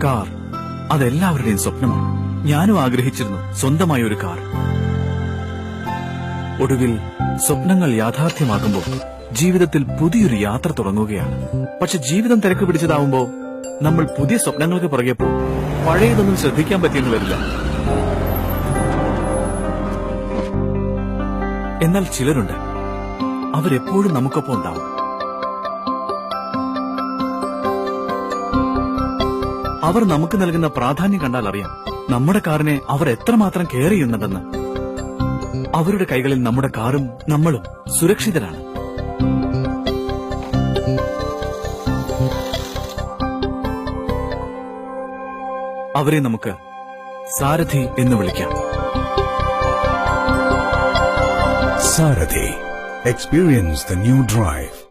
Car അതെല്ലാവരുടെയും സ്വപ്നമാണ്. ഞാനും ആഗ്രഹിച്ചിരുന്നു സ്വന്തമായ ഒരു കാർ. ഒടുവിൽ സ്വപ്നങ്ങൾ യാഥാർത്ഥ്യമാകുമ്പോൾ ജീവിതത്തിൽ പുതിയൊരു യാത്ര തുടങ്ങുകയാണ്. പക്ഷെ ജീവിതം തിരക്ക് പിടിച്ചതാവുമ്പോ നമ്മൾ പുതിയ സ്വപ്നങ്ങൾക്ക് പുറകെ പോകും. പഴയതൊന്നും ശ്രദ്ധിക്കാൻ പറ്റിയെന്ന് വരില്ല. എന്നാൽ ചിലരുണ്ട്, അവരെപ്പോഴും നമുക്കൊപ്പം ഉണ്ടാവും. അവർ നമുക്ക് നൽകുന്ന പ്രാധാന്യം കണ്ടാൽ അറിയാം നമ്മുടെ കാറിനെ അവർ എത്രമാത്രം കെയർ ചെയ്യുന്നുണ്ടെന്ന്. അവരുടെ കൈകളിൽ നമ്മുടെ കാറും നമ്മളും സുരക്ഷിതരാണ്. അവരെ നമുക്ക് സാരഥി എന്ന് വിളിക്കാം. Sarathi. Experience the new drive.